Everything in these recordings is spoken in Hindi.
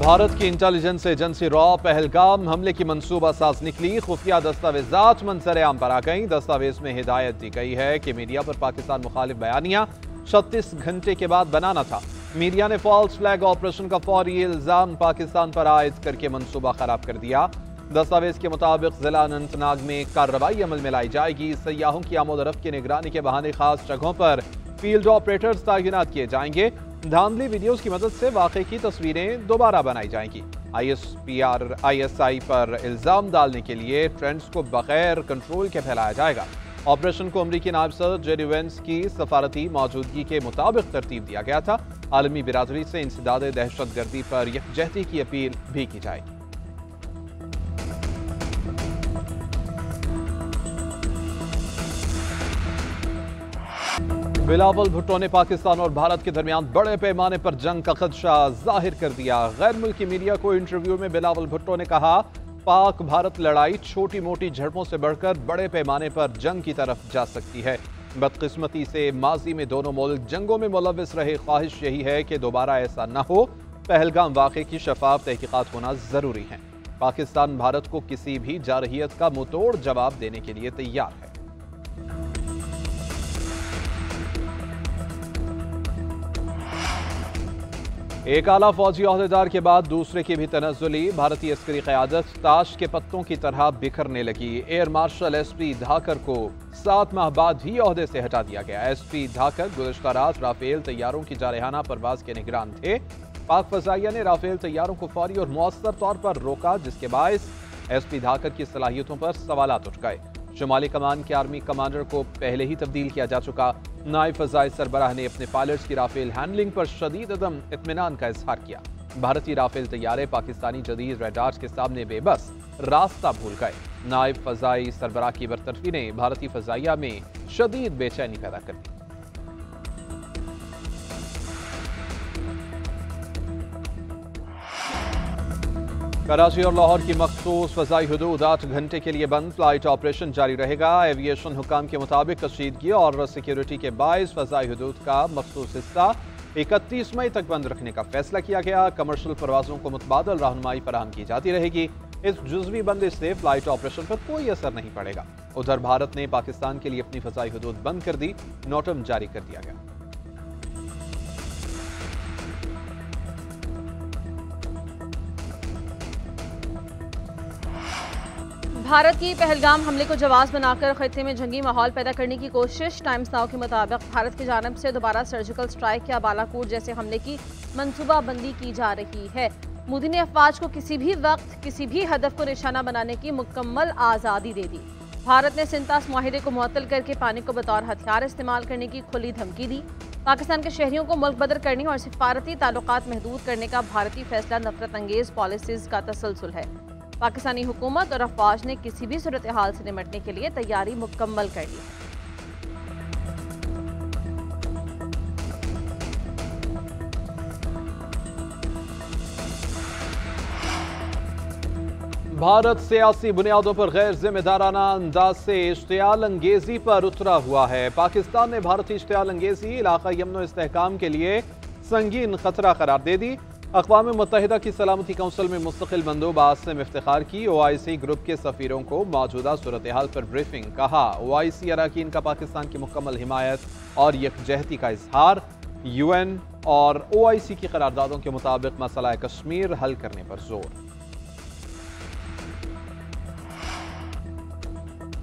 भारत की इंटेलिजेंस एजेंसी रॉ पहलगाम हमले की मंसूबा साज निकली। खुफिया दस्तावेजात मंजर-ए-आम पर आ गई। दस्तावेज में हिदायत दी गई है कि मीडिया पर पाकिस्तान मुखालिफ बयानिया 36 घंटे के बाद बनाना था। मीडिया ने फॉल्स फ्लैग ऑपरेशन का फौरी इल्जाम पाकिस्तान पर आयद करके मंसूबा खराब कर दिया। दस्तावेज के मुताबिक जिला अनंतनाग में कार्रवाई अमल में लाई जाएगी। सयाहों की आमोदरफ्त की निगरानी के बहाने खास जगहों पर फील्ड ऑपरेटर्स तैनात किए जाएंगे। धांधली वीडियोस की मदद से वाकई की तस्वीरें दोबारा बनाई जाएंगी। ISI पर इल्जाम डालने के लिए ट्रेंड्स को बगैर कंट्रोल के फैलाया जाएगा। ऑपरेशन को अमरीकी नायब सदर जेडी वेंस की सफारती मौजूदगी के मुताबिक तरतीब दिया गया था। आलमी बिरादरी से इंसदाद दहशतगर्दी पर यकजहती की अपील भी की जाएगी। बिलावल भुट्टो ने पाकिस्तान और भारत के दरमियान बड़े पैमाने पर जंग का खदशा जाहिर कर दिया। गैर मुल्की मीडिया को इंटरव्यू में बिलावल भुट्टो ने कहा, पाक भारत लड़ाई छोटी मोटी झड़पों से बढ़कर बड़े पैमाने पर जंग की तरफ जा सकती है। बदकिस्मती से माजी में दोनों मुल्क जंगों में मुलविस रहे। ख्वाहिश यही है कि दोबारा ऐसा न हो। पहलगाम वाक़े की शफाफ तहकीकात होना जरूरी है। पाकिस्तान भारत को किसी भी जारहियत का मुंहतोड़ जवाब देने के लिए तैयार है। एक आला फौजी ओहदेदार के बाद दूसरे की भी तनज़्ज़ुली। भारतीय अस्करी क़यादत ताश के पत्तों की तरह बिखरने लगी। एयर मार्शल SP धाकर को 7 माह बाद ही ओहदे से हटा दिया गया। SP धाकर गुज़श्ता रात राफेल तैयारों की जारहाना परवाज के निगरान थे। पाक फ़ज़ाइया ने राफेल तैयारों को फौरी और मौसर तौर पर रोका, जिसके बायस SP धाकर की सलाहियतों पर सवालात उठ गए। शुमाली कमान के आर्मी कमांडर को पहले ही तब्दील किया जा चुका। नायब फ़ज़ाई सरबराह ने अपने पायलट्स की राफेल हैंडलिंग पर शदीद अदम इत्मीनान का इजहार किया। भारतीय राफेल तैयारे पाकिस्तानी जदीद रडार्स के सामने बेबस रास्ता भूल गए। नायब फ़ज़ाई सरबराह की बरतरफी ने भारतीय फ़ज़ाइया में शदीद बेचैनी पैदा कर दी। कराची और लाहौर की मखसूस फ़ज़ाई हुदूद 8 घंटे के लिए बंद। फ्लाइट ऑपरेशन जारी रहेगा। एविएशन हुकाम के मुताबिक कशीदगी और सिक्योरिटी के बायस फ़ज़ाई हुदूद का मखसूस हिस्सा 31 मई तक बंद रखने का फैसला किया गया। कमर्शल परवाजों को मुतबादल रहनुमाई फराहम की जाती रहेगी। इस जुज़वी बंदिश से फ्लाइट ऑपरेशन पर कोई असर नहीं पड़ेगा। उधर भारत ने पाकिस्तान के लिए अपनी फ़ज़ाई हुदूद बंद कर दी। नोटम जारी कर दिया गया। भारत की पहलगाम हमले को जवाब बनाकर खित्ते में जंगी माहौल पैदा करने की कोशिश। टाइम्स नाउ के मुताबिक भारत की जानिब से दोबारा सर्जिकल स्ट्राइक या बालाकोट जैसे हमले की मंसूबाबंदी की जा रही है। मोदी ने अफवाज को किसी भी वक्त किसी भी हदफ को निशाना बनाने की मुकम्मल आज़ादी दे दी। भारत ने सिंतास मुआहिदे को मुअत्तल करके पानी को बतौर हथियार इस्तेमाल करने की खुली धमकी दी। पाकिस्तान के शहरियों को मुल्क बदर करने और सिफारती ताल्लुकात महदूद करने का भारतीय फैसला नफरत अंगेज पॉलिसीज का तसलसल है। पाकिस्तानी हुकूमत और अफवाज ने किसी भी सूरत हाल से निपटने के लिए तैयारी मुकम्मल कर ली है। भारत सियासी बुनियादों पर गैर जिम्मेदाराना अंदाज से इश्तियाल अंगेजी पर उतरा हुआ है। पाकिस्तान ने भारतीय इश्तियाल अंगेजी इलाका यमन इस्तेहकाम के लिए संगीन खतरा करार दे दी। अक़वाम मुत्तहिदा की सलामती कौंसिल में मुस्तकिल बंदोबस्त से इफ्तिखार की। OIC ग्रुप के सफ़ीरों को मौजूदा सूरत हाल पर ब्रीफिंग। कहा, OIC अरकान का पाकिस्तान की मुकम्मल हिमायत और यकजहती का इजहार। UN और OIC की करारदादों के मुताबिक मसला कश्मीर हल करने पर जोर।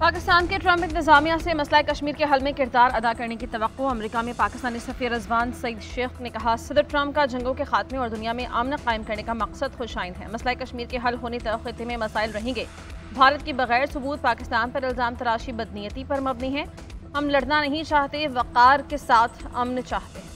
पाकिस्तान के ट्रंप इंतजामिया से मसला कश्मीर के हल में किरदार अदा करने की तवक्को। अमेरिका में पाकिस्तानी सफ़ीर रिजवान सईद शेख ने कहा, सदर ट्रंप का जंगों के खात्मे और दुनिया में अमन कायम करने का मकसद खुशाइन है। मसला कश्मीर के हल होने तक खित्ते में मसाइल रहेंगे। भारत की बगैर सबूत पाकिस्तान पर इल्ज़ाम तराशी बदनीयती पर मबनी है। हम लड़ना नहीं चाहते, वक़ार के साथ अमन चाहते हैं।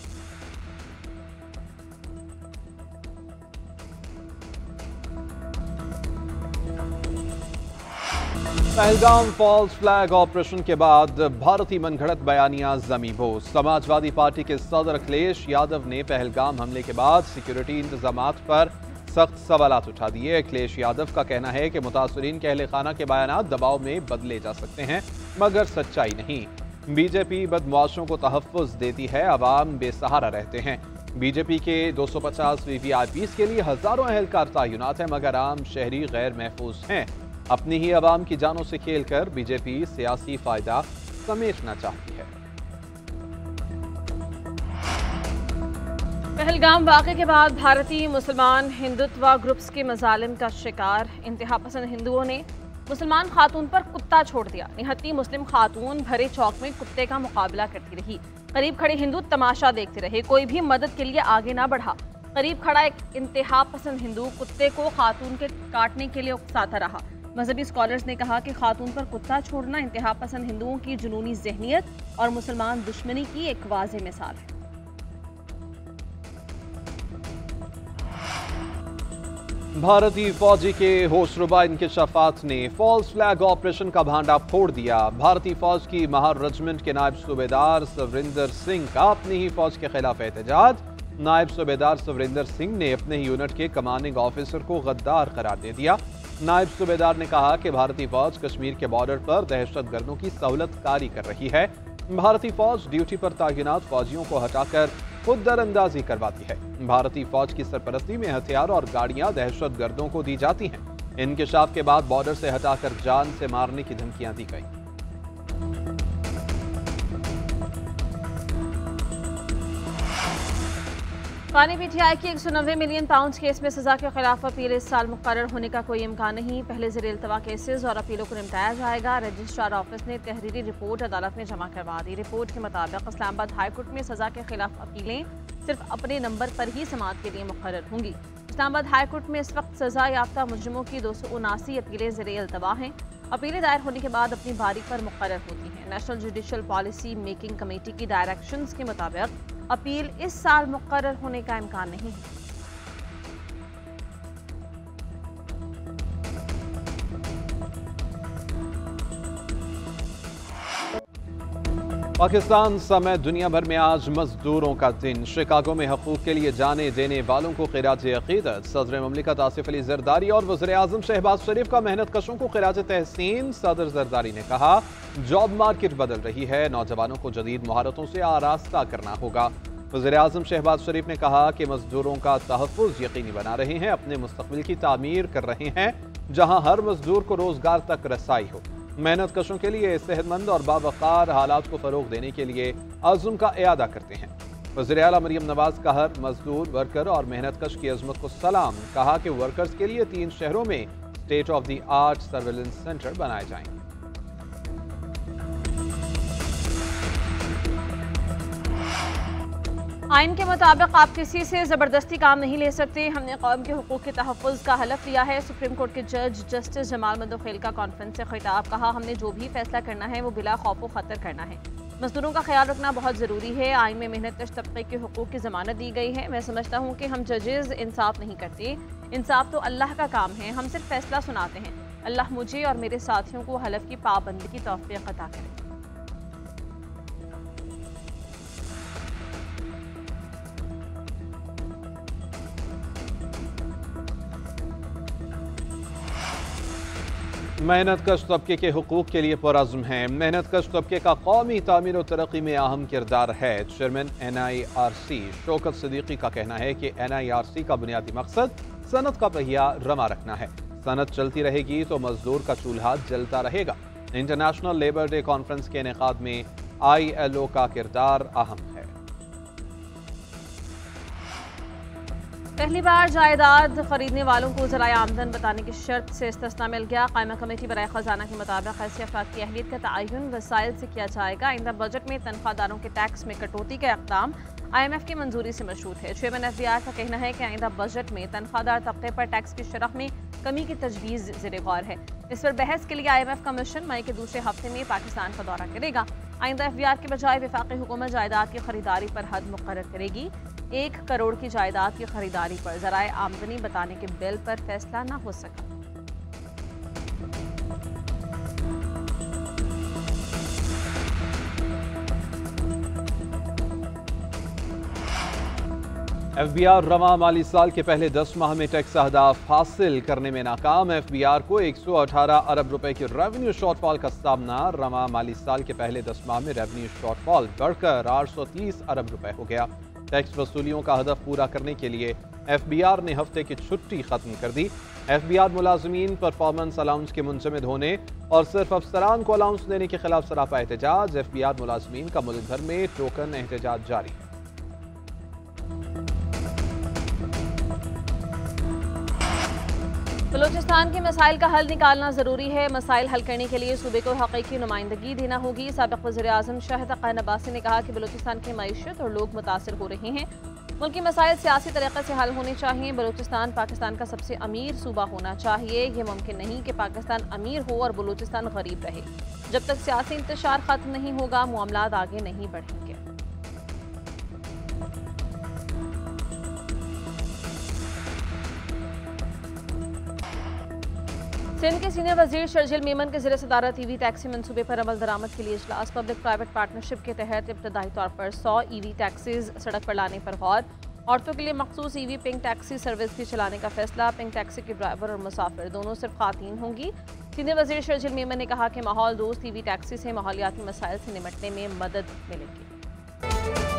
पहलगाम फॉल्स फ्लैग ऑपरेशन के बाद भारतीय मनगढ़ंत बयानियां ज़मींबोज़। समाजवादी पार्टी के सदर अखिलेश यादव ने पहलगाम हमले के बाद सिक्योरिटी इंतजामात पर सख्त सवालात उठा दिए। अखिलेश यादव का कहना है कि मुतासरीन के अहले खाना के बयानात दबाव में बदले जा सकते हैं, मगर सच्चाई नहीं। बीजेपी बदमाशों को तहफ़्फ़ुज़ देती है, अवाम बेसहारा रहते हैं। बीजेपी के 250 वीवीआईपीज़ के लिए हजारों एहलकार तैनात हैं, मगर आम शहरी गैर महफूज हैं। अपनी ही आवाम की जानों से खेलकर बीजेपी सियासी फायदा समेटना चाहती है। पहलगाम वाक़े के बाद भारतीय मुसलमान हिंदुत्व ग्रुप्स के मजालिम का शिकार इंतहा पसंद हिंदुओं ने मुसलमान खातून पर कुत्ता छोड़ दिया। निहत्ती मुस्लिम खातून भरे चौक में कुत्ते का मुकाबला करती रही। करीब खड़े हिंदू तमाशा देखते रहे, कोई भी मदद के लिए आगे ना बढ़ा। करीब खड़ा एक इंतहा पसंद हिंदू कुत्ते को खातून के काटने के लिए उकसाता रहा। मजहबी स्कॉलर्स ने कहा कि खातून पर कुत्ता छोड़ना इंतहा पसंद हिंदुओं की जुनूनी जहनियत और मुसलमान दुश्मनी की एक वाज़ेह मिसाल है। भारतीय फौजी के होशरुबा इंकशाफात ने फॉल्स फ्लैग ऑपरेशन का भांडा फोड़ दिया। भारतीय फौज की महार रेजिमेंट के नायब सूबेदार सवरिंदर सिंह का अपनी ही फौज के खिलाफ एहतजाज। नायब सूबेदार सवरिंदर सिंह ने अपने ही यूनिट के कमांडिंग ऑफिसर को गद्दार करार दे दिया। नायब सूबेदार ने कहा कि भारतीय फौज कश्मीर के बॉर्डर पर दहशतगर्दों की सहूलतकारी कर रही है। भारतीय फौज ड्यूटी पर तैनात फौजियों को हटाकर खुद दरअंदाजी करवाती है। भारतीय फौज की सरपरस्ती में हथियार और गाड़ियां दहशतगर्दों को दी जाती हैं। इंकशाफ के बाद बॉर्डर से हटाकर जान से मारने की धमकियां दी गई। पानी पीटीआई की 190 मिलियन पाउंड केस में सजा के खिलाफ अपील इस साल मुकर्रर होने का कोई इम्कान नहीं। पहले ज़ेर इल्तवा केसेस और अपीलों को निपटाया जाएगा। रजिस्ट्रार ऑफिस ने तहरीरी रिपोर्ट अदालत में जमा करवा दी। रिपोर्ट के मुताबिक इस्लामाबाद हाईकोर्ट में सजा के खिलाफ अपीलें सिर्फ अपने नंबर पर ही समाअत के लिए मुकर्रर होंगी। इस्लामाबाद हाईकोर्ट में इस वक्त सजा याफ्ता मुजरिमों की 279 अपीलें ज़ेर इल्तवा हैं। अपीलें दायर होने के बाद अपनी बारी पर मुकर्रर होती हैं। National judicial policy making committee की डायरेक्शंस के मुताबिक अपील इस साल मुकर्रर होने का इम्कान नहीं है। पाकिस्तान समेत दुनिया भर में आज मजदूरों का दिन। शिकागो में हकूक के लिए जाने देने वालों को खिराज अकीदत। सदर ममलिकत आसिफ अली जरदारी और वज़ीर आज़म शहबाज शरीफ का मेहनत कशों को खिराज तहसीन। सदर जरदारी ने कहा, जॉब मार्केट बदल रही है, नौजवानों को जदीद महारतों से आरास्ता करना होगा। वज़ीर आज़म शहबाज शरीफ ने कहा कि मजदूरों का तहफ़्फ़ुज़ यकीनी बना रहे हैं, अपने मुस्तक़बिल की तामीर कर रहे हैं, जहाँ हर मजदूर को रोज़गार तक रसाई हो। मेहनत कशों के लिए सेहतमंद और बावक़ार हालात को फ़रोग़ देने के लिए अज़्म का इयादा करते हैं। वज़ीर आला मरियम नवाज़ का हर मजदूर, वर्कर और मेहनत कश की अज़मत को सलाम। कहा कि वर्कर्स के लिए 3 शहरों में state of the art surveillance centre बनाए जाएंगे। आइन के मुताबिक आप किसी से ज़बरदस्ती काम नहीं ले सकते। हमने कौम के हुकूक के तहफ़्फ़ुज़ का हलफ लिया है। सुप्रीम कोर्ट के जज जस्टिस जमाल मंदोखेल का कॉन्फ्रेंस से खिताब। कहा, हमने जो भी फैसला करना है वो बिला खौफ व ख़तर करना है। मजदूरों का ख्याल रखना बहुत ज़रूरी है। आइन में मेहनत कश तबके के हुकूक की ज़मानत दी गई है। मैं समझता हूँ कि हम जजेज़ इंसाफ नहीं करते। इंसाफ तो अल्लाह का काम है, हम सिर्फ फैसला सुनाते हैं। अल्लाह मुझे और मेरे साथियों को हलफ की पाबंदी की तौफ़ीक़ अता करे। मेहनत कश तबके के हुकूक के लिए पुरअज़्म है। मेहनत कश तबके का कौमी तामीर और तरक्की में अहम किरदार है। चेयरमैन NIRC शौकत सिद्दीकी का कहना है कि NIRC का बुनियादी मकसद सनत का पहिया रमा रखना है। सनत चलती रहेगी तो मजदूर का चूल्हा जलता रहेगा। इंटरनेशनल लेबर डे कॉन्फ्रेंस के इनेकाद में ILO का किरदार अहम है। पहली बार जायदाद खरीदने वालों को ज़राए आमदन बताने की शर्त से इस्तिस्ना मिल गया। कायमा कमेटी बराए ख़जाना के मुताबिक ऐसे अफराद की अहलियत का तयन वसाइल से किया जाएगा। आइंदा बजट में तनख्वाहदारों के टैक्स में कटौती का इक़दाम IMF की मंजूरी से मशरूत है। चेयरमैन FBR का कहना है कि आइंदा बजट में तनख्वाहदार तबके पर टैक्स की शरह में कमी की तजवीज़ ज़ेर गौर है। इस पर बहस के लिए IMF का मिशन मई के दूसरे हफ्ते में पाकिस्तान का दौरा करेगा। आइंदा FBR के बजाय वफाकी हुकूमत जायदाद की खरीदारी पर हद मुकर्रर करेगी। 1 करोड़ की जायदाद की खरीदारी पर ज़राए आमदनी बताने के बिल पर फैसला न हो सका। FBR रवा माली साल के पहले 10 माह में टैक्स अहदाफ हासिल करने में नाकाम। FBR को 118 अरब रुपए की रेवेन्यू शॉर्टफॉल का सामना। रवा माली साल के पहले 10 माह में रेवेन्यू शॉर्टफॉल बढ़कर 830 अरब रुपए हो गया। टैक्स वसूलियों का हदफ पूरा करने के लिए FBR ने हफ्ते की छुट्टी खत्म कर दी। FBR मुलाजमीन परफॉर्मेंस अलाउंस के मुंजमद होने और सिर्फ अफसरान को अलाउंस देने के खिलाफ सरापा एहतजाज। FBR मुलाजमीन का मुल्क भर में टोकन एहतजाज जारी। बलूचिस्तान के मसाइल का हल निकालना ज़रूरी है। मसाइल हल करने के लिए सूबे को हकीकी नुमाइंदगी देना होगी। साबिक़ वज़ीर-ए-आज़म शाहिद अक़ान अब्बासी ने कहा कि बलूचिस्तान की मईशत और लोग मुतासिर हो रहे हैं। मुल्की मसाइल सियासी तरीक़े से हल होने चाहिए। बलूचिस्तान पाकिस्तान का सबसे अमीर सूबा होना चाहिए। ये मुमकिन नहीं कि पाकिस्तान अमीर हो और बलूचिस्तान गरीब रहे। जब तक सियासी इंतशार ख़त्म नहीं होगा, मामलात आगे नहीं बढ़ेंगे। सिंध के सीनियर वजीर शर्जिल मेमन के ज़िले सदारत EV टैक्सी मनसूबे पर अमल दरामद के लिए इजलास। पब्लिक प्राइवेट पार्टनरशिप के तहत इब्तदाई तौर पर 100 EV टैक्सीज सड़क पर लाने पर गौर। औरतों के लिए मखसूस EV पिंक टैक्सी सर्विस भी चलाने का फैसला। पिंक टैक्सी के ड्राइवर और मुसाफिर दोनों सिर्फ खातीन होंगी। सीनियर वजीर शर्जिल मेमन ने कहा कि माहौल दोस्त EV टैक्सी से माहौलियाती मसाइल से निपटने में मदद मिलेगी।